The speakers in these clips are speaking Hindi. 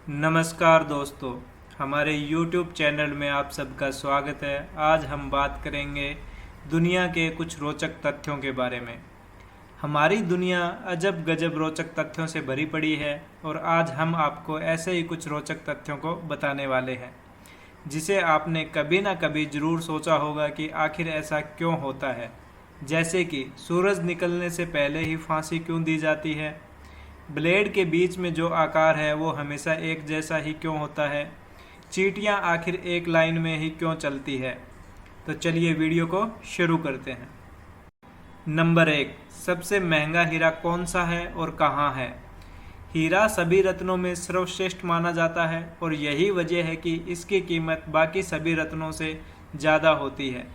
नमस्कार दोस्तों, हमारे YouTube चैनल में आप सबका स्वागत है। आज हम बात करेंगे दुनिया के कुछ रोचक तथ्यों के बारे में। हमारी दुनिया अजब गजब रोचक तथ्यों से भरी पड़ी है और आज हम आपको ऐसे ही कुछ रोचक तथ्यों को बताने वाले हैं जिसे आपने कभी ना कभी ज़रूर सोचा होगा कि आखिर ऐसा क्यों होता है। जैसे कि सूरज निकलने से पहले ही फांसी क्यों दी जाती है, ब्लेड के बीच में जो आकार है वो हमेशा एक जैसा ही क्यों होता है, चींटियाँ आखिर एक लाइन में ही क्यों चलती है। तो चलिए वीडियो को शुरू करते हैं। नंबर 1, सबसे महंगा हीरा कौन सा है और कहाँ है। हीरा सभी रत्नों में सर्वश्रेष्ठ माना जाता है और यही वजह है कि इसकी कीमत बाकी सभी रत्नों से ज़्यादा होती है।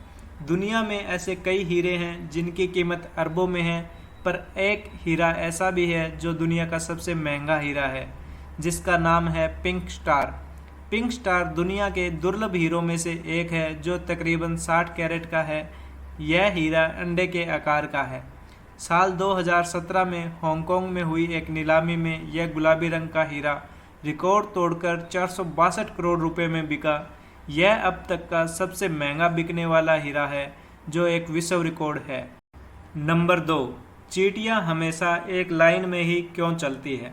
दुनिया में ऐसे कई हीरे हैं जिनकी कीमत अरबों में है, पर एक हीरा ऐसा भी है जो दुनिया का सबसे महंगा हीरा है, जिसका नाम है पिंक स्टार। पिंक स्टार दुनिया के दुर्लभ हीरों में से एक है जो तकरीबन 60 कैरेट का है। यह हीरा अंडे के आकार का है। साल 2017 में हांगकांग में हुई एक नीलामी में यह गुलाबी रंग का हीरा रिकॉर्ड तोड़कर 462 करोड़ रुपए में बिका। यह अब तक का सबसे महंगा बिकने वाला हीरा है, जो एक विश्व रिकॉर्ड है। नंबर 2, चींटियां हमेशा एक लाइन में ही क्यों चलती है।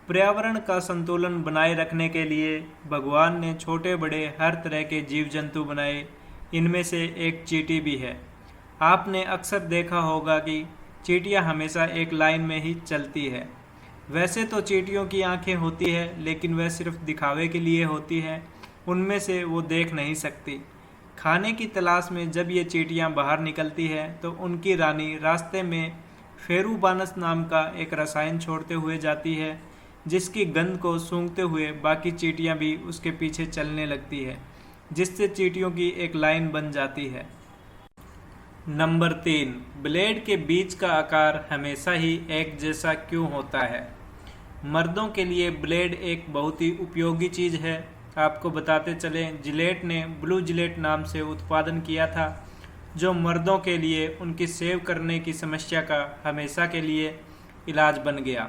पर्यावरण का संतुलन बनाए रखने के लिए भगवान ने छोटे बड़े हर तरह के जीव जंतु बनाए। इनमें से एक चींटी भी है। आपने अक्सर देखा होगा कि चींटियां हमेशा एक लाइन में ही चलती है। वैसे तो चींटियों की आंखें होती है, लेकिन वह सिर्फ दिखावे के लिए होती है। उनमें से वो देख नहीं सकती। खाने की तलाश में जब ये चींटियां बाहर निकलती है तो उनकी रानी रास्ते में फेरुबानस नाम का एक रसायन छोड़ते हुए जाती है, जिसकी गंध को सूंघते हुए बाकी चींटियां भी उसके पीछे चलने लगती है, जिससे चींटियों की एक लाइन बन जाती है। नंबर 3, ब्लेड के बीच का आकार हमेशा ही एक जैसा क्यों होता है। मर्दों के लिए ब्लेड एक बहुत ही उपयोगी चीज़ है। आपको बताते चलें, जिलेट ने ब्लू जिलेट नाम से उत्पादन किया था, जो मर्दों के लिए उनकी सेव करने की समस्या का हमेशा के लिए इलाज बन गया।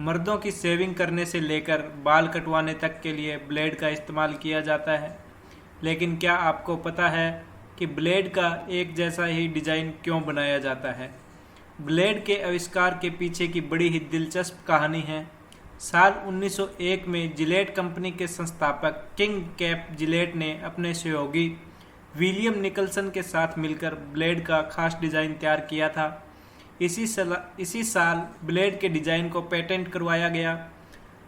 मर्दों की सेविंग करने से लेकर बाल कटवाने तक के लिए ब्लेड का इस्तेमाल किया जाता है। लेकिन क्या आपको पता है कि ब्लेड का एक जैसा ही डिज़ाइन क्यों बनाया जाता है। ब्लेड के आविष्कार के पीछे की बड़ी ही दिलचस्प कहानी है। साल 1901 में जिलेट कंपनी के संस्थापक किंग कैप जिलेट ने अपने सहयोगी विलियम निकलसन के साथ मिलकर ब्लेड का खास डिज़ाइन तैयार किया था। इसी साल ब्लेड के डिज़ाइन को पेटेंट करवाया गया।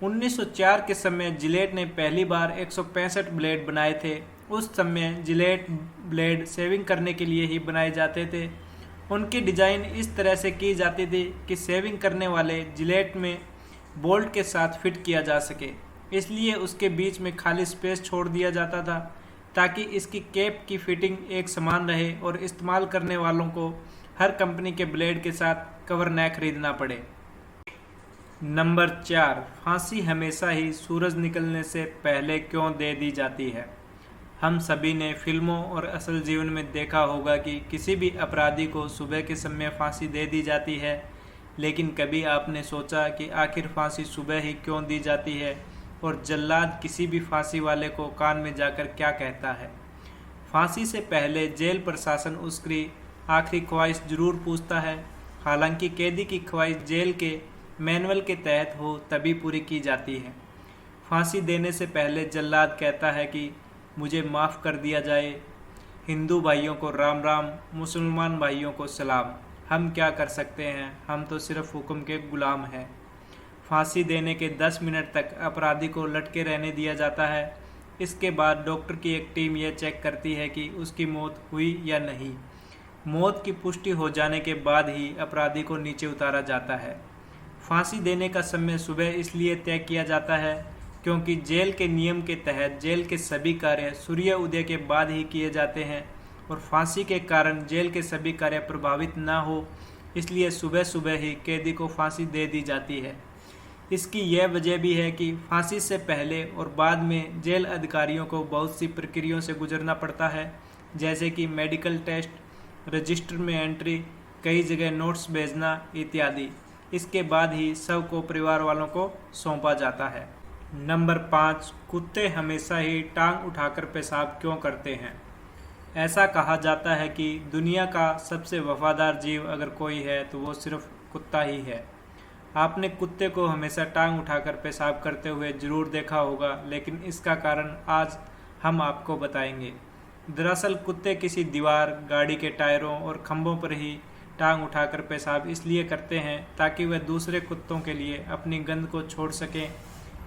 1904 के समय जिलेट ने पहली बार 165 ब्लेड बनाए थे। उस समय जिलेट ब्लेड सेविंग करने के लिए ही बनाए जाते थे। उनकी डिज़ाइन इस तरह से की जाती थी कि सेविंग करने वाले जिलेट में बोल्ट के साथ फिट किया जा सके, इसलिए उसके बीच में खाली स्पेस छोड़ दिया जाता था ताकि इसकी कैप की फिटिंग एक समान रहे और इस्तेमाल करने वालों को हर कंपनी के ब्लेड के साथ कवर न खरीदना पड़े। नंबर 4, फांसी हमेशा ही सूरज निकलने से पहले क्यों दे दी जाती है। हम सभी ने फिल्मों और असल जीवन में देखा होगा कि किसी भी अपराधी को सुबह के समय फांसी दे दी जाती है, लेकिन कभी आपने सोचा कि आखिर फांसी सुबह ही क्यों दी जाती है और जल्लाद किसी भी फांसी वाले को कान में जाकर क्या कहता है। फांसी से पहले जेल प्रशासन उसकी आखिरी ख्वाहिश जरूर पूछता है। हालांकि कैदी की ख्वाहिश जेल के मैनुअल के तहत हो तभी पूरी की जाती है। फांसी देने से पहले जल्लाद कहता है कि मुझे माफ़ कर दिया जाए। हिंदू भाइयों को राम राम, मुसलमान भाइयों को सलाम। हम क्या कर सकते हैं, हम तो सिर्फ हुक्म के गुलाम हैं। फांसी देने के 10 मिनट तक अपराधी को लटके रहने दिया जाता है। इसके बाद डॉक्टर की एक टीम यह चेक करती है कि उसकी मौत हुई या नहीं। मौत की पुष्टि हो जाने के बाद ही अपराधी को नीचे उतारा जाता है। फांसी देने का समय सुबह इसलिए तय किया जाता है क्योंकि जेल के नियम के तहत जेल के सभी कार्य सूर्य उदय के बाद ही किए जाते हैं और फांसी के कारण जेल के सभी कार्य प्रभावित न हो, इसलिए सुबह सुबह ही कैदी को फांसी दे दी जाती है। इसकी यह वजह भी है कि फांसी से पहले और बाद में जेल अधिकारियों को बहुत सी प्रक्रियाओं से गुजरना पड़ता है, जैसे कि मेडिकल टेस्ट, रजिस्टर में एंट्री, कई जगह नोट्स भेजना इत्यादि। इसके बाद ही शव को परिवार वालों को सौंपा जाता है। नंबर 5, कुत्ते हमेशा ही टांग उठाकर पेशाब क्यों करते हैं? ऐसा कहा जाता है कि दुनिया का सबसे वफादार जीव अगर कोई है तो वो सिर्फ कुत्ता ही है। आपने कुत्ते को हमेशा टांग उठाकर पेशाब करते हुए ज़रूर देखा होगा, लेकिन इसका कारण आज हम आपको बताएंगे। दरअसल कुत्ते किसी दीवार, गाड़ी के टायरों और खंभों पर ही टांग उठाकर पेशाब इसलिए करते हैं ताकि वह दूसरे कुत्तों के लिए अपनी गंद को छोड़ सकें।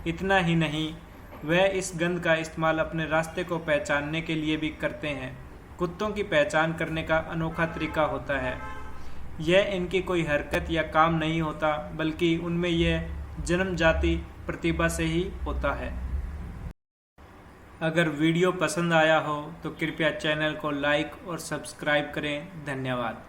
इतना ही नहीं, वह इस गंद का इस्तेमाल अपने रास्ते को पहचानने के लिए भी करते हैं। कुत्तों की पहचान करने का अनोखा तरीका होता है। यह इनकी कोई हरकत या काम नहीं होता, बल्कि उनमें यह जन्मजाति प्रतिभा से ही होता है। अगर वीडियो पसंद आया हो तो कृपया चैनल को लाइक और सब्सक्राइब करें। धन्यवाद।